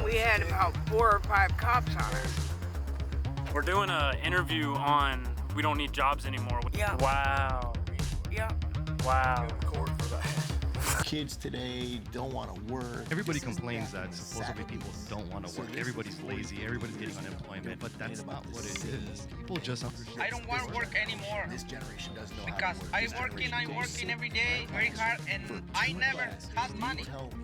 we had about 4 or 5 cops on us. We're doing an interview on we don't need jobs anymore. Yeah. Wow. Yeah. Wow. Kids today don't want to work. Everybody complains that supposedly people don't want to work. Everybody's lazy. Everybody's getting unemployment, but that's not what it is. People just understand. I don't want to work anymore. This generation doesn't know Because how to work. I'm working every day, very hard, and I never had money. Tell me.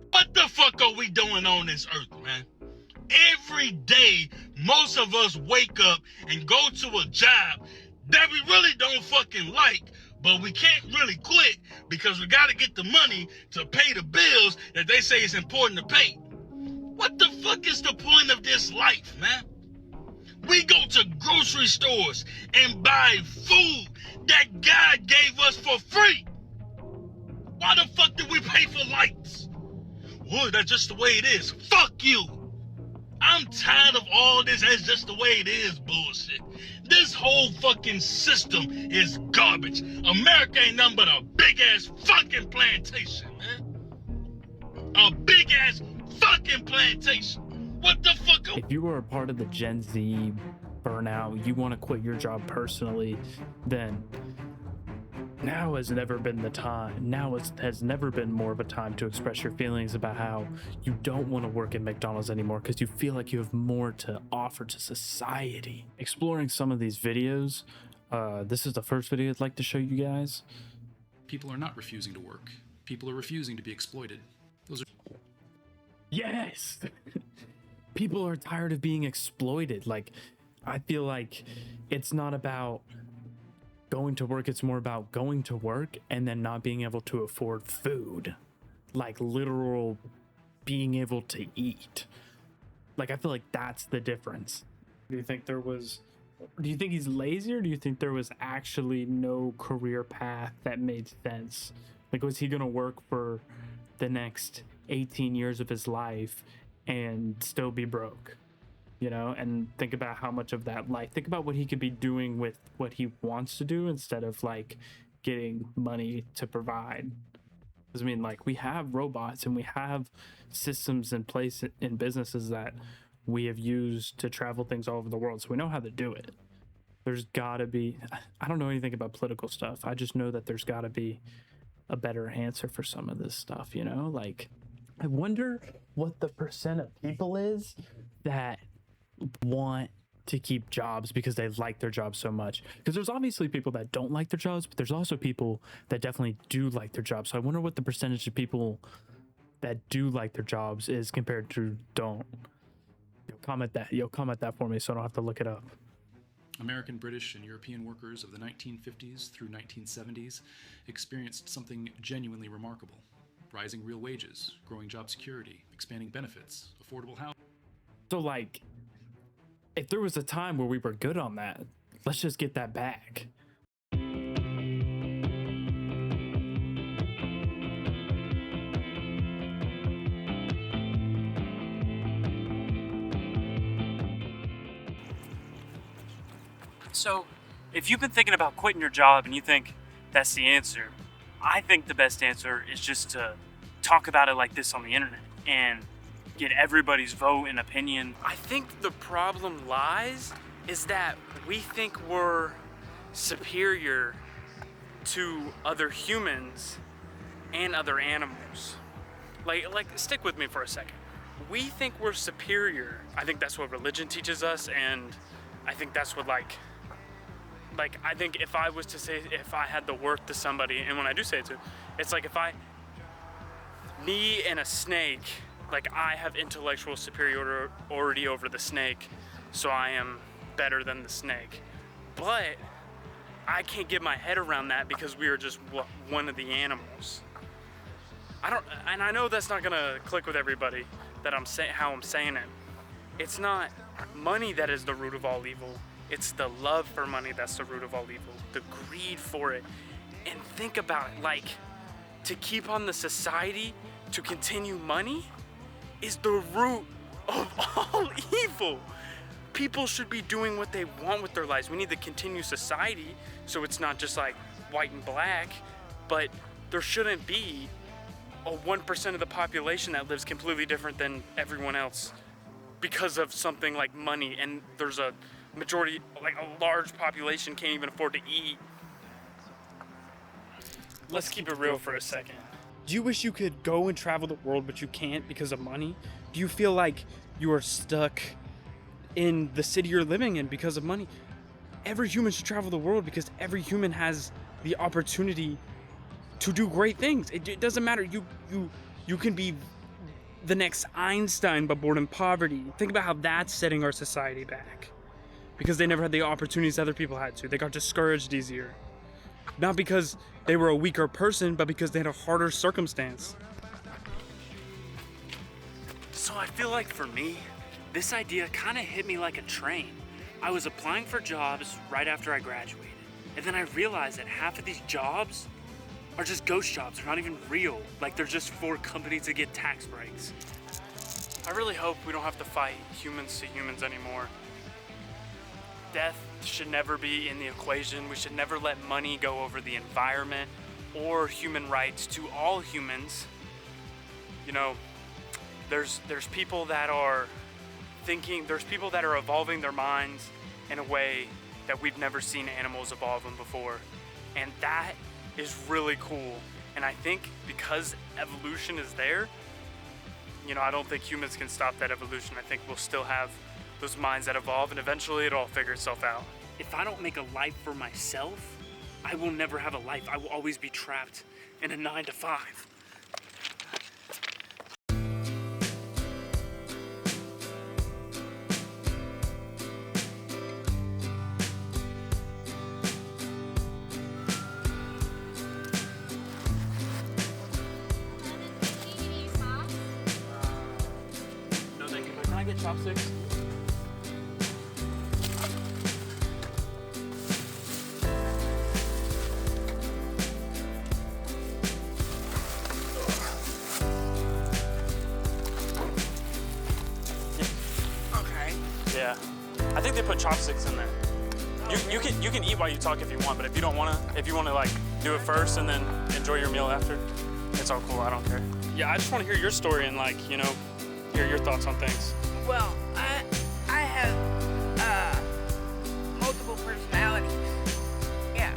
What the fuck are we doing on this earth, man? Every day, most of us wake up and go to a job that we really don't fucking like, but we can't really quit because we gotta get the money to pay the bills that they say is important to pay. What the fuck is the point of this life, man? We go to grocery stores and buy food that God gave us for free. Why the fuck do we pay for lights? Well, that's just the way it is. Fuck you. I'm tired of all this "that's just the way it is" bullshit. This whole fucking system is garbage. America ain't nothing but a big ass fucking plantation, man. A big ass fucking plantation. What the fuck? If you are a part of the Gen Z burnout, you want to quit your job personally, then now has never been the time. Now has never been more of a time to express your feelings about how you don't want to work at McDonald's anymore because you feel like you have more to offer to society. Exploring some of these videos, this is the first video I'd like to show you guys. People are not refusing to work. People are refusing to be exploited. Those are... Yes! People are tired of being exploited. Like, I feel like it's not about going to work, it's more about going to work and then not being able to afford food. Like literal being able to eat. Like, I feel like that's the difference. Do you think he's lazy, or do you think there was actually no career path that made sense? Like, was he gonna work for the next 18 years of his life and still be broke? You know, and think about how much of that life, think about what he could be doing with what he wants to do instead of like getting money to provide. Because I mean, like, we have robots and we have systems in place in businesses that we have used to travel things all over the world. So we know how to do it. There's gotta be, I don't know anything about political stuff. I just know that there's gotta be a better answer for some of this stuff, you know? Like, I wonder what the percent of people is that want to keep jobs because they like their jobs so much. Because there's obviously people that don't like their jobs, but there's also people that definitely do like their jobs. So I wonder what the percentage of people that do like their jobs is compared to don't. Comment that for me so I don't have to look it up. American, British, and European workers of the 1950s through 1970s experienced something genuinely remarkable. Rising real wages, growing job security, expanding benefits, affordable housing. So, like, if there was a time where we were good on that, let's just get that back. So, if you've been thinking about quitting your job and you think that's the answer, I think the best answer is just to talk about it like this on the internet and get everybody's vote and opinion. I think the problem lies is that we think we're superior to other humans and other animals. Like stick with me for a second. We think we're superior. I think that's what religion teaches us, and I think that's what like I think if I was to say, if I had the worth to somebody, and when I do say it to, it's like me and a snake, like I have intellectual superiority over the snake, so I am better than the snake. But I can't get my head around that because we are just one of the animals. And I know that's not gonna click with everybody that how I'm saying it. It's not money that is the root of all evil. It's the love for money that's the root of all evil. The greed for it. And think about it, like, to keep on the society, to continue money, is the root of all evil. People should be doing what they want with their lives. We need to continue society so it's not just like white and black, but there shouldn't be a 1% of the population that lives completely different than everyone else because of something like money, and there's a majority, like a large population can't even afford to eat. Let's keep it real for a second. Do you wish you could go and travel the world, but you can't because of money? Do you feel like you are stuck in the city you're living in because of money? Every human should travel the world because every human has the opportunity to do great things. It doesn't matter. You can be the next Einstein but born in poverty. Think about how that's setting our society back. Because they never had the opportunities other people had to. They got discouraged easier. Not because they were a weaker person, but because they had a harder circumstance. So I feel like for me, this idea kind of hit me like a train. I was applying for jobs right after I graduated. And then I realized that half of these jobs are just ghost jobs. They're not even real. Like, they're just for companies to get tax breaks. I really hope we don't have to fight humans to humans anymore. Death should never be in the equation. We should never let money go over the environment or human rights to all humans. You know, there's people that are thinking, there's people that are evolving their minds in a way that we've never seen animals evolve them before. And that is really cool. And I think because evolution is there, you know, I don't think humans can stop that evolution. I think we'll still have those minds that evolve, and eventually it'll all figure itself out. If I don't make a life for myself, I will never have a life. I will always be trapped in a 9 to 5. No, thank you, but can I get chopsticks? Yeah, I think they put chopsticks in there. You can eat while you talk if you want, but if you don't wanna, if you wanna like do it first and then enjoy your meal after, it's all cool. I don't care. Yeah, I just want to hear your story and like, you know, hear your thoughts on things. Well, I have multiple personalities. Yeah.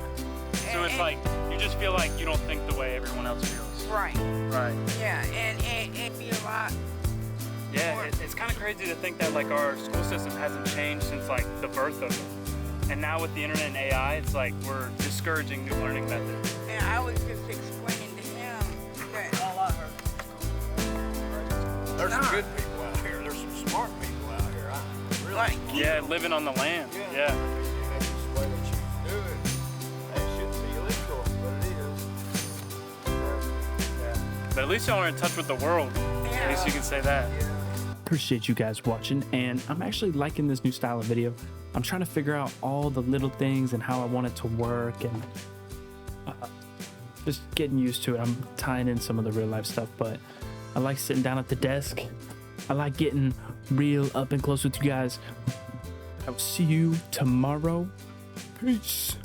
So it's like you just feel like you don't think the way everyone else feels. Right. Right. Yeah, and it'd be a lot. Yeah, it's kind of crazy to think that like our school system hasn't changed since like the birth of it. And now with the internet and AI, it's like we're discouraging new learning methods. And I was just explaining to him that There's some good people out here. There's some smart people out here. I really like, Yeah, living on the land. Yeah. That's the way that you do it. That shouldn't be illegal, but it is. But at least y'all are in touch with the world. At least you can say that. Appreciate you guys watching, and I'm actually liking this new style of video. I'm trying to figure out all the little things and how I want it to work, and just getting used to it. I'm tying in some of the real life stuff, but I like sitting down at the desk. I like getting real up and close with you guys. I will see you tomorrow. Peace.